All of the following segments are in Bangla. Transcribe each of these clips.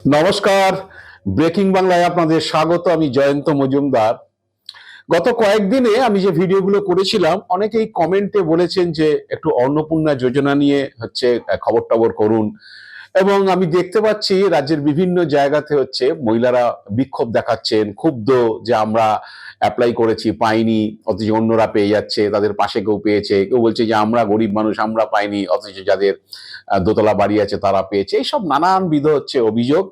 নমস্কার, ব্রেকিং বাংলায় আপনাদের স্বাগত। আমি জয়ন্ত মজুমদার। গত কয়েকদিনে আমি যে ভিডিওগুলো করেছিলাম, অনেকেই কমেন্টে বলেছেন যে একটু অন্নপূর্ণা যোজনা নিয়ে খবর টবর করুন। এবং আমি দেখতে পাচ্ছি রাজ্যের বিভিন্ন জায়গাতে মহিলারা বিক্ষোভ দেখাচ্ছেন, ক্ষুব্ধ যে আমরা অ্যাপ্লাই করেছি পাইনি, অথচ অন্যরা পেয়ে যাচ্ছে, তাদের পাশে কেউ পেয়েছে, কেউ বলছে যে আমরা গরিব মানুষ আমরা পাইনি, অথচ যাদের দোতলা বাড়ি আছে তারা পেয়েছে। এইসব নানানবিধ অভিযোগ।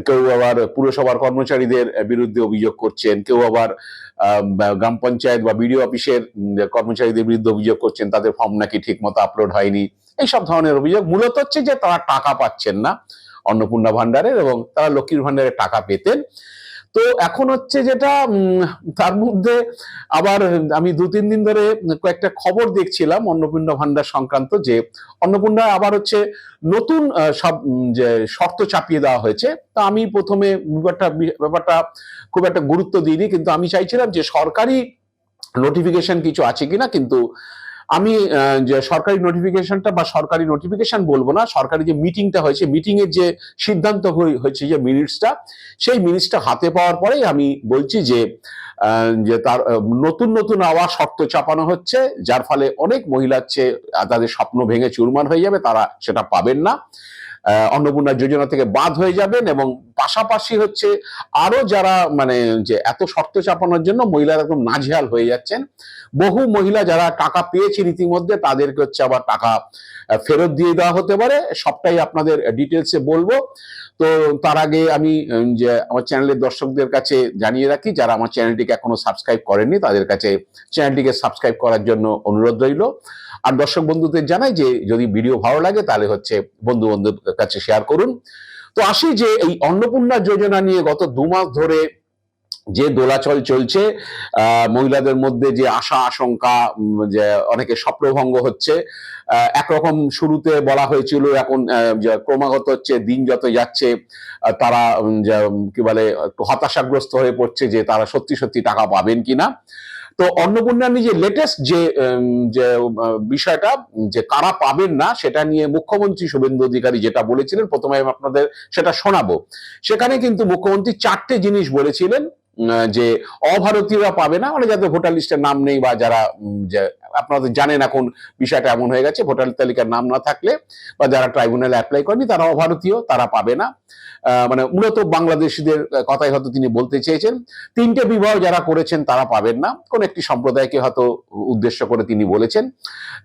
কেউ আবার পুরসভার কর্মচারীদের বিরুদ্ধে অভিযোগ করছেন, কেউ আবার গ্রাম পঞ্চায়েত বা বিডিও অফিসের কর্মচারীদের বিরুদ্ধে অভিযোগ করছেন তাদের ফর্ম নাকি ঠিক মতো আপলোড হয়নি। এইসব ধরনের অভিযোগ মূলত যে তারা টাকা পাচ্ছেন না অন্নপূর্ণা ভান্ডারের, এবং তারা লক্ষ্মীর ভান্ডারের টাকা পেতেন। তো এখন যেটা তার মধ্যে আবার আমি 2-3 দিন ধরে কয়েকটা খবর দেখছিলাম অন্নপূর্ণা ভান্ডার সংক্রান্ত, যে অন্নপূর্ণা আবার নতুন সব যে শর্ত চাপিয়ে দেওয়া হয়েছে। তা আমি প্রথমে ব্যাপারটা খুব একটা গুরুত্ব দিইনি, কিন্তু আমি চাইছিলাম যে সরকারি নোটিফিকেশন কিছু আছে কিনা। কিন্তু আমি যে সরকারি নোটিফিকেশনটা বা সরকারি নোটিফিকেশন বলবো না, সরকারি যে মিটিংটা হয়েছে, মিটিং এর যে সিদ্ধান্ত হয়েছে, যে মিনিটসটা, সেই মিনিটসটা হাতে পাওয়ার পরেই আমি বলছি যে তার নতুন নতুন আবার শর্ত চাপানো হচ্ছে, যার ফলে অনেক মহিলা তাদের স্বপ্ন ভেঙে চুরমার হয়ে যাবে, তারা সেটা পাবেন না, অন্নপূর্ণা যোজনা থেকে বাদ হয়ে যাবেন। এবং পাশাপাশি আরো যারা যে এত শর্ত চাপানোর জন্য মহিলারা একদম নাজেহাল হয়ে যাচ্ছেন। বহু মহিলা যারা টাকা পেয়েছেন ইতিমধ্যে, তাদেরকে আবার টাকা ফেরত দিয়ে দেওয়া হতে পারে। সবটাই আপনাদের ডিটেলসে বলবো। তো তার আগে আমি যে আমার চ্যানেলের দর্শকদের কাছে জানিয়ে রাখি, যারা আমার চ্যানেলটিকে এখনো সাবস্ক্রাইব করেননি তাদের কাছে চ্যানেলটিকে সাবস্ক্রাইব করার জন্য অনুরোধ রইল। আর দর্শক বন্ধুদের জানাই যে যদি ভিডিও ভালো লাগে তাহলে বন্ধু বান্ধবদের কাছে শেয়ার করুন। তো আসি যে এই অন্নপূর্ণা যোজনা নিয়ে গত 2 মাস ধরে যে দোলাচল চলছে, মহিলাদের মধ্যে যে আশা আশঙ্কা, যে অনেকে স্বপ্নভঙ্গ হচ্ছে। একরকম শুরুতে বলা হয়েছিল, এখন ক্রমাগত দিন যত যাচ্ছে তারা কি বলে একটু হতাশাগ্রস্ত হয়ে পড়ছে যে তারা সত্যি সত্যি টাকা পাবেন কিনা। তো অন্নপূর্ণার যে লেটেস্ট যে বিষয়টা, যে কারা পাবেন না সেটা নিয়ে মুখ্যমন্ত্রী শুভেন্দু অধিকারী যেটা বলেছিলেন, প্রথমে আমি আপনাদের সেটা শোনাবো। সেখানে কিন্তু মুখ্যমন্ত্রী 4টে জিনিস বলেছিলেন। যে অভারতীয়রা পাবে না, যাদের ভোটার লিস্টের নাম নেই, বা যারা যে আপনারা জানেন এখন বিষয়টা এমন হয়ে গেছে, ভোটার তালিকার নাম না থাকলে বা যারা ট্রাইব্যুনালে অ্যাপ্লাই করেনি তারা অভারতীয়, তারা পাবে না। মূলত বাংলাদেশিদের কথাই হয়তো তিনি বলতে চেয়েছেন। 3টে বিবাহ যারা করেছেন তারা পাবেন না, কোন একটি সম্প্রদায়কে হয়তো উদ্দেশ্য করে তিনি বলেছেন।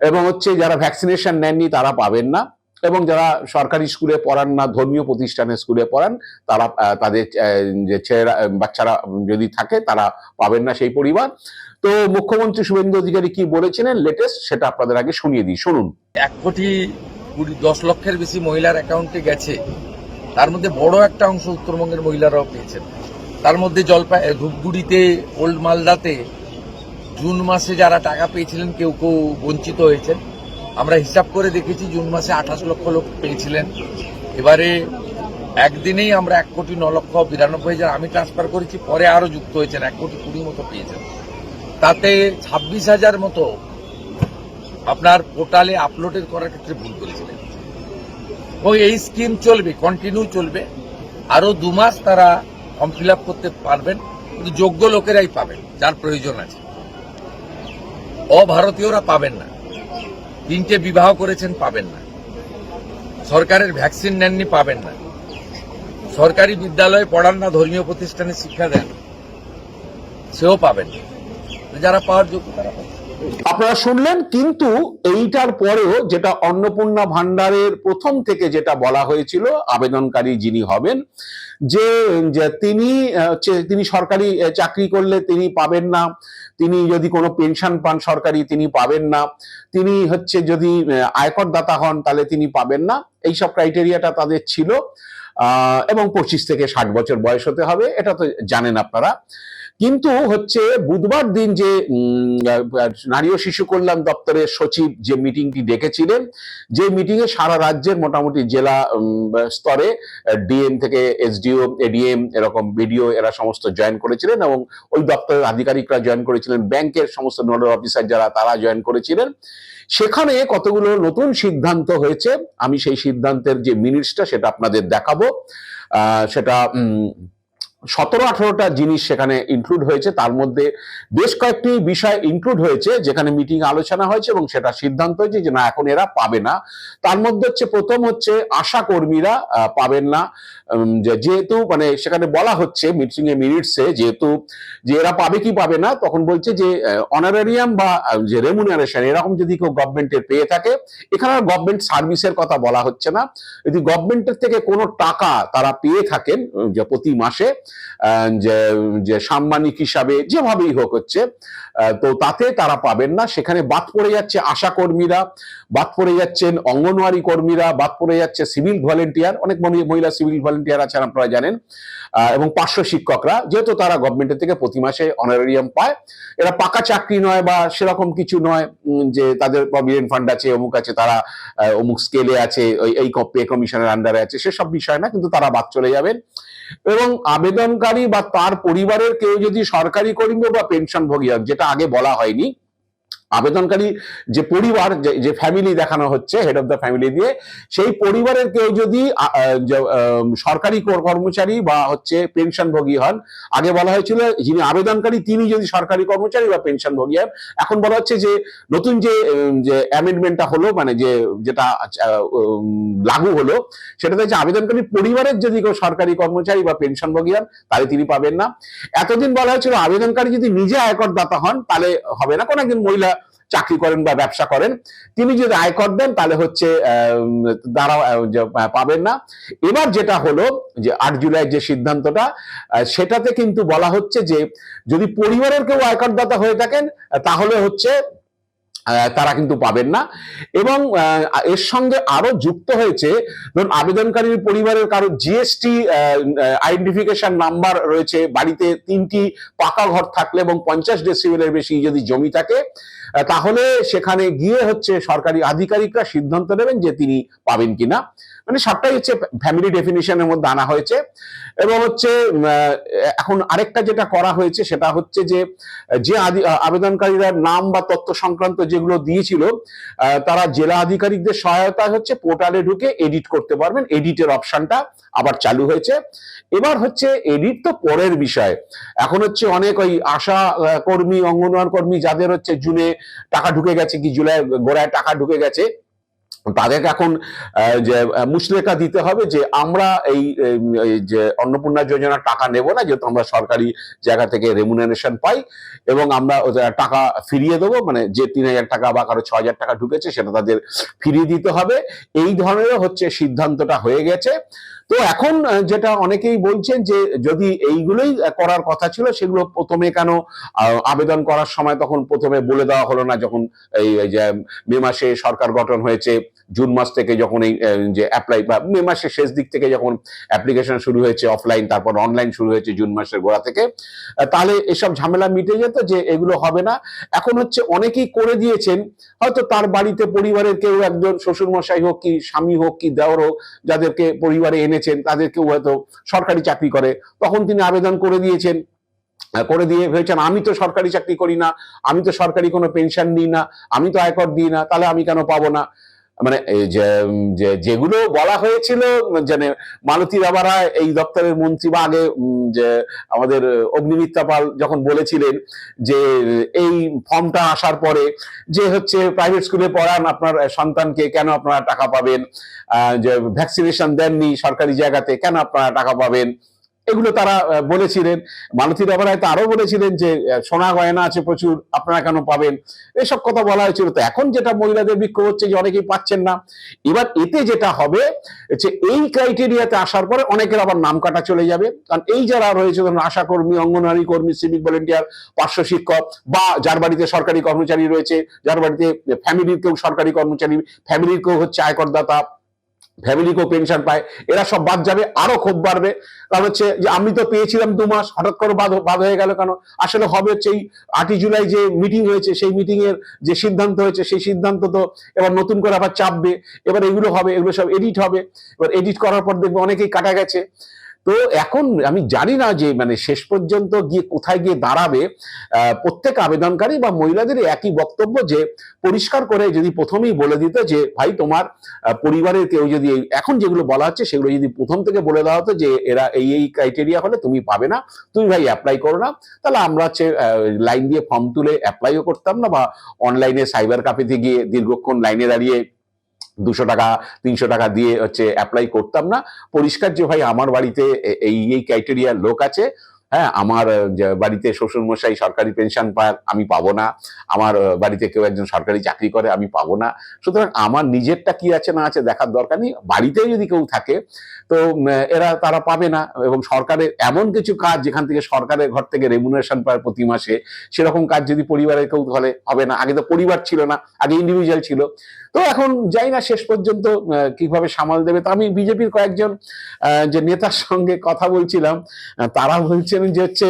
এবং যারা ভ্যাকসিনেশন নেননি তারা পাবেন না, এবং যারা সরকারি স্কুলে পড়ান না, ধর্মীয় প্রতিষ্ঠানের স্কুলে পড়ান, তারা তাদের যে ছেলেরা বাচ্চারা যদি থাকে তারা পাবেন না, সেই পরিবার। তো মুখ্যমন্ত্রী শুভেন্দু অধিকারী কি বলেছিলেন লেটেস্ট, সেটা আপনাদের আগে শুনিয়ে দিই, শুনুন। 1,10,00,000-এর বেশি মহিলার অ্যাকাউন্টে গেছে, তার মধ্যে বড় একটা অংশ উত্তরবঙ্গের মহিলারাও পেয়েছেন। তার মধ্যে ধূপগুড়িতে, ওল্ড মালদাতে জুন মাসে যারা টাকা পেয়েছিলেন কেউ কেউ বঞ্চিত হয়েছেন। আমরা হিসাব করে দেখেছি জুন মাসে 28 লক্ষ লোক পেয়েছিলেন। এবারে একদিনেই আমরা 1,09,92,000 আমি ট্রান্সফার করেছি, পরে আরো যুক্ত হয়েছেন, 1,20,00,000 মতো পেয়েছেন। তাতে 26,000 মতো আপনার পোর্টালে আপলোডের করার ক্ষেত্রে ভুল করেছিলেন। এবং এই স্কিম চলবে, কন্টিনিউ চলবে, আরো 2 মাস তারা ফর্ম ফিল আপ করতে পারবেন, কিন্তু যোগ্য লোকেরাই পাবেন, যার প্রয়োজন আছে। অভারতীয়রা পাবেন না। 3টে বিবাহ করেছেন পাবেন না, সরকারের ভ্যাকসিন নেননি পাবেন না, সরকারি বিদ্যালয়ে পড়ান না, ধর্মীয় প্রতিষ্ঠানে শিক্ষা দেন, সেও পাবেন না। যারা পাওয়ার যোগ্য তারা পাবেন। আপনারা শুনলেন। কিন্তু এইটার পরেও যেটা অন্নপূর্ণা ভান্ডারের প্রথম থেকে যেটা বলা হয়েছিল, আবেদনকারী যিনি হবেন, যে তিনি সরকারি চাকরি করলে তিনি পাবেন না, তিনি যদি কোনো পেনশন পান সরকারি তিনি পাবেন না, তিনি যদি আয়কর দাতা হন তাহলে তিনি পাবেন না। এইসব ক্রাইটেরিয়াটা তাদের ছিল। এবং 25 থেকে 60 বছর বয়স হতে হবে, এটা তো জানেন আপনারা। কিন্তু হচ্ছে বুধবার দিন যে নারী ও শিশু কল্যাণ দপ্তরের সচিব যে মিটিংটি ডেকেছিলেন, যে মিটিং এ সারা রাজ্যের মোটামুটি জেলা স্তরে ডিএম থেকে এসডিও, এডিএম, এরকম বিডিও এরা সমস্ত জয়েন করেছিলেন এবং ওই দপ্তরের আধিকারিকরা জয়েন করেছিলেন, ব্যাংকের সমস্ত নোডাল অফিসার যারা তারা জয়েন করেছিলেন। সেখানে কতগুলো নতুন সিদ্ধান্ত হয়েছে, আমি সেই সিদ্ধান্তের যে মিনিটসটা সেটা আপনাদের দেখাবো। সেটা 17-18টা জিনিস সেখানে ইনক্লুড হয়েছে, তার মধ্যে বেশ কয়েকটি বিষয় ইনক্লুড হয়েছে যেখানে মিটিং আলোচনা হয়েছে এবং সেটা সিদ্ধান্ত হয়েছে যে না এখন এরা পাবে না। তার মধ্যে হচ্ছে প্রথম হচ্ছে আশা কর্মীরা পাবেন না, যেহেতু মানে সেখানে বলা হচ্ছে মিটিং এ মিনিটসে যেহেতু যে এরা পাবে কি পাবে না, তখন বলছে যে অনারেরিয়াম বা যে রেমুনারেশন এরকম যদি কেউ গভর্নমেন্টের পেয়ে থাকে, এখানে গভর্নমেন্ট সার্ভিসের কথা বলা হচ্ছে না, যদি গভর্নমেন্টের থেকে কোনো টাকা তারা পেয়ে থাকেন যে প্রতি মাসে যে সাম্মানিক হিসাবে যেভাবেই হোক হচ্ছে, তো তাতে তারা পাবেন না। সেখানে বাদ পড়ে যাচ্ছে আশা কর্মীরা, বাদ পড়ে যাচ্ছেন অঙ্গনওয়াড়ি কর্মীরা, বাদ পড়ে যাচ্ছে সিভিল ভলেন্টিয়ার, অনেক মহিলা সিভিল ভলেন্টিয়ার আছেন আপনারা জানেন, এবং পার্শ্ব শিক্ষকরা, যেহেতু তারা গভর্নমেন্টের থেকে প্রতি মাসে অনারেরিয়াম পায়, এরা পাকা চাকরি নয় বা সেরকম কিছু নয় যে তাদের প্রভিডেন্ট ফান্ড আছে, অমুক আছে, তারা অমুক স্কেলে আছে, এই পে কমিশনের আন্ডারে আছে, সেসব বিষয় না, কিন্তু তারা বাদ চলে যাবেন। এবং আবেদনকারী বা তার পরিবারের কেউ যদি সরকারি কর্মী বা পেনশনভোগী হন, যেটা আগে বলা হয়নি, আবেদনকারী যে পরিবার, যে ফ্যামিলি দেখানো হচ্ছে হেড অফ দ্য ফ্যামিলি দিয়ে, সেই পরিবারের কেউ যদি সরকারি কর্মচারী বা হচ্ছে পেনশনভোগী হন, আগে বলা হয়েছিল যিনি আবেদনকারী তিনি যদি সরকারি কর্মচারী বা পেনশনভোগী হন, এখন বলা হচ্ছে যে নতুন যে অ্যামেন্ডমেন্টটা হলো, মানে যেটা লাগু হলো, সেটাতে হচ্ছে আবেদনকারী পরিবারের যদি কেউ সরকারি কর্মচারী বা পেনশনভোগী হন তাহলে তিনি পাবেন না। এতদিন বলা হয়েছিল আবেদনকারী যদি নিজে আয়কর দাতা হন তাহলে হবে না, কোন একজন মহিলা চাকরি করেন বা ব্যবসা করেন তিনি যদি আয়কর দেন তাহলে হচ্ছে তারা পাবেন না। এবার যেটা হলো যে 8 জুলাই যে সিদ্ধান্তটা, সেটাতে কিন্তু বলা হচ্ছে যে যদি পরিবারের কেউ আয়করদাতা হয়ে থাকেন তাহলে হচ্ছে তারা কিন্তু পাবেন না। এবং এর সঙ্গে আরো যুক্ত হয়েছে, ধরুন আবেদনকারীর পরিবারের কারো জিএসটি আইডেন্টিফিকেশন নাম্বার রয়েছে, বাড়িতে 3টি পাকা ঘর থাকলে এবং 50 ডেসিবেলের বেশি যদি জমি থাকে, তাহলে সেখানে গিয়ে হচ্ছে সরকারি আধিকারিকরা সিদ্ধান্ত নেবেন যে তিনি পাবেন কিনা। মানে সবটাই হচ্ছে ফ্যামিলি ডেফিনিশনের মধ্যে আনা হয়েছে। এবং হচ্ছে এখন আরেকটা যেটা করা হয়েছে সেটা হচ্ছে যে আবেদনকারীরা নাম বা তথ্য সংক্রান্ত যেগুলো দিয়েছিল, তারা জেলা আধিকারিকদের সহায়তায় হচ্ছে পোর্টালে ঢুকে এডিট করতে পারবেন, এডিটের অপশনটা আবার চালু হয়েছে। এবার হচ্ছে এডিট তো পরের বিষয়, এখন হচ্ছে অনেক ওই আশা কর্মী, অঙ্গনওয়াড়ি কর্মী যাদের হচ্ছে জুনে টাকা ঢুকে গেছে কি জুলাই গোড়ায় টাকা ঢুকে গেছে, তাদেরকে এখন যে মুচলেখা দিতে হবে যে আমরা এই যে অন্নপূর্ণা যোজনার টাকা নেব না, যেহেতু আমরা সরকারি জায়গা থেকে রেমুনারেশন পাই এবং আমরা টাকা ফিরিয়ে দেবো, মানে যে 3000 টাকা বা কারো 6000 টাকা ঢুকেছে সেটা তাদের ফিরিয়ে দিতে হবে। এই ধরনের হচ্ছে সিদ্ধান্তটা হয়ে গেছে। তো এখন যেটা অনেকেই বলছেন যে যদি এইগুলোই করার কথা ছিল সেগুলো প্রথমে কেন আবেদন করার সময় তখন প্রথমে বলে দেওয়া হলো না, যখন এই যে মে মাসে সরকার গঠন হয়েছে, জুন মাস থেকে যখন এই যে অ্যাপ্লাই বা মে মাসের শেষ দিক থেকে যখন অ্যাপ্লিকেশন শুরু হয়েছে অফলাইন, তারপর অনলাইন শুরু হয়েছে জুন মাসের গোড়া থেকে, তাহলে এসব ঝামেলা মিটে যেত যে এগুলো হবে না। এখন হচ্ছে অনেকেই করে দিয়েছেন, হয়তো তার বাড়িতে পরিবারের কেউ একজন শ্বশুরমশাই হোক কি স্বামী হোক কি দেওর হোক যাদেরকে পরিবারে এনেছেন তাদের কেউ হয়তো সরকারি চাকরি করে, তখন তিনি আবেদন করে দিয়েছেন, করে দিয়ে ভেবেছেন আমি তো সরকারি চাকরি করি না, আমি তো সরকারি কোনো পেনশন নিই না, আমি তো আয়কর দিই না, তাহলে আমি কেন পাবো না। মানে যেগুলো বলা হয়েছিল, মানে মালতী রাবারা এই দপ্তরের মন্ত্রী বা আগে যে আমাদের অগ্নিমিত্রা পাল যখন বলেছিলেন যে এই ফর্মটা আসার পরে যে হচ্ছে প্রাইভেট স্কুলে পড়ান আপনার সন্তানকে কেন আপনারা টাকা পাবেন, যে ভ্যাকসিনেশন দেননি সরকারি জায়গাতে কেন আপনারা টাকা পাবেন, এগুলো তারা বলেছিলেন। মালতী রাবারায় তো আরো বলেছিলেন যে সোনা গয়না আছে প্রচুর আপনারা কেন পাবেন, এসব কথা বলা হয়েছিল। তো এখন যেটা মহিলাদের বিক্ষোভ হচ্ছে যে অনেকেই পাচ্ছেন না। এবার এতে যেটা হবে যে এই ক্রাইটেরিয়াতে আসার পরে অনেকের আবার নাম কাটা চলে যাবে, কারণ এই যারা রয়েছে ধরুন আশা কর্মী, অঙ্গনওয়াড়ি কর্মী, সিভিক ভলেন্টিয়ার, পার্শ্ব শিক্ষক বা যার বাড়িতে সরকারি কর্মচারী রয়েছে, যার বাড়িতে ফ্যামিলির কেউ সরকারি কর্মচারী, ফ্যামিলির কেউ হচ্ছে আয়করদাতা, ফ্যামিলিকেও পেনশন পায়, এরা সব বাদ যাবে, আরো ক্ষোভ বাড়বে। কারণ হচ্ছে যে আমি তো পেয়েছিলাম 2 মাস, হঠাৎ করে বাদ হয়ে গেল কেন? আসলে হবে হচ্ছে এই 8ই জুলাই যে মিটিং হয়েছে, সেই মিটিং এর যে সিদ্ধান্ত হয়েছে, সেই সিদ্ধান্ত তো এবার নতুন করে আবার চাপবে, এবার এগুলো হবে, এগুলো সব এডিট হবে, এবার এডিট করার পর দেখবো অনেকেই কাটা গেছে। তো এখন আমি জানি না যে মানে শেষ পর্যন্ত গিয়ে কোথায় গিয়ে দাঁড়াবে। প্রত্যেক আবেদনকারী বা মহিলাদের একই বক্তব্য যে পরিষ্কার করে যদি প্রথমেই বলে দিত যে ভাই তোমার পরিবারের কেউ যদি এখন যেগুলো বলা হচ্ছে সেগুলো যদি প্রথম থেকে বলে দেওয়া হতো যে এরা এই ক্রাইটেরিয়া হলে তুমি পাবে না, তুমি ভাই অ্যাপ্লাই করো না, তাহলে আমরা হচ্ছে লাইন দিয়ে ফর্ম তুলে অ্যাপ্লাইও করতাম না, বা অনলাইনে সাইবার ক্যাফেতে গিয়ে দীর্ঘক্ষণ লাইনে দাঁড়িয়ে 200 টাকা 300 টাকা দিয়ে হচ্ছে অ্যাপ্লাই করতাম না। পরিষ্কার যে ভাই আমার বাড়িতে এই ক্রাইটেরিয়ার লোক আছে, হ্যাঁ, আমার বাড়িতে শ্বশুরমশাই সরকারি পেনশন পায়, আমি পাবো না, আমার বাড়িতে কেউ একজন সরকারি চাকরি করে, আমি পাবো না। সুতরাং আমার নিজেরটা কি আছে না আছে দেখার দরকার নেই, বাড়িতে যদি কেউ থাকে তো তারা পাবে না। এবং সরকারের এমন কিছু কাজ যেখান থেকে সরকারের ঘর থেকে রেমুনারেশন পায় প্রতি মাসে, সেরকম কাজ যদি পরিবারের কেউ হলে হবে না। আগে তো পরিবার ছিল না, আগে ইন্ডিভিজুয়াল ছিল। তো এখন যাই না শেষ পর্যন্ত কিভাবে সামাল দেবে। তো আমি বিজেপির কয়েকজন যে নেতার সঙ্গে কথা বলছিলাম, তারা বলছেন যে হচ্ছে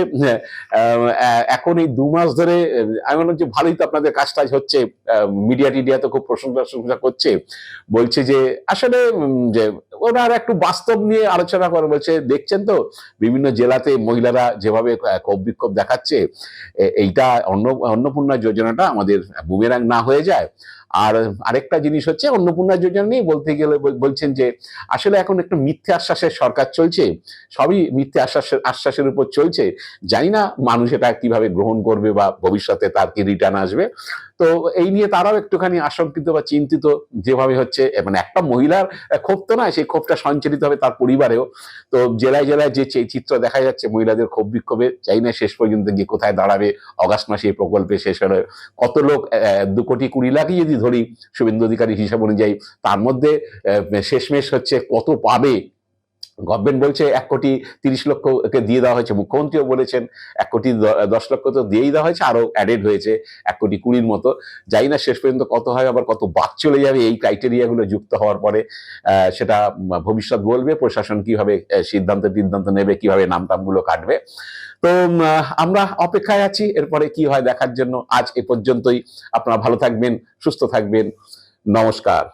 এখন এই 2 মাস ধরে আমি বললাম যে ভালোই তো আপনাদের কাজ টাজ হচ্ছে, মিডিয়া টিডিয়া তো খুব প্রশংসা করছে, বলছে যে আসলে যে ওনার একটু বাস্তব নিয়ে আলোচনা করে, বলছে দেখছেন তো বিভিন্ন জেলাতে মহিলারা যেভাবে ক্ষোভ বিক্ষোভ দেখাচ্ছে, এইটা অন্নপূর্ণা যোজনাটা আমাদের বুমেরাং না হয়ে যায়। আর আরেকটা জিনিস হচ্ছে অন্নপূর্ণা যোজনা নিয়ে বলতে গেলে বলছেন যে আসলে এখন একটু মিথ্যে আশ্বাসের সরকার চলছে, সবই মিথ্যে আশ্বাসের উপর চলছে, জানি না মানুষ এটা কিভাবে গ্রহণ করবে বা ভবিষ্যতে তার কি রিটার্ন আসবে। তো এই নিয়ে তারাও একটুখানি আশঙ্কিত বা চিন্তিত, যেভাবে হচ্ছে মানে একটা মহিলার ক্ষোভ তো নয়, সেই ক্ষোভটা সঞ্চারিত হবে তার পরিবারেও। তো জেলায় জেলায় যে চিত্র দেখা যাচ্ছে মহিলাদের ক্ষোভ বিক্ষোভে, চাই না শেষ পর্যন্ত গিয়ে কোথায় দাঁড়াবে। অগাস্ট মাসে এই প্রকল্পে শেষ হলে কত লোক 2,20,00,000 যদি ধরি শুভেন্দু অধিকারী হিসাব অনুযায়ী, তার মধ্যে শেষমেশ হচ্ছে কত পাবে। গভর্নমেন্ট বলছে 1,30,00,000 দিয়ে দেওয়া হয়েছে, মুখ্যমন্ত্রীও বলেছেন 1,10,00,000 তো দিয়েই দেওয়া হয়েছে, আরো অ্যাডেড হয়েছে 1,20,00,000 মতো। যাই না শেষ পর্যন্ত কত হয়, আবার কত বাদ চলে যাবে এই ক্রাইটেরিয়া গুলো যুক্ত হওয়ার পরে, সেটা ভবিষ্যৎ বলবে। প্রশাসন কিভাবে সিদ্ধান্ত নেবে, কিভাবে নামটামগুলো কাটবে। তো আমরা অপেক্ষায় আছি এরপরে কি হয় দেখার জন্য। আজ এ পর্যন্তই। আপনারা ভালো থাকবেন, সুস্থ থাকবেন। নমস্কার।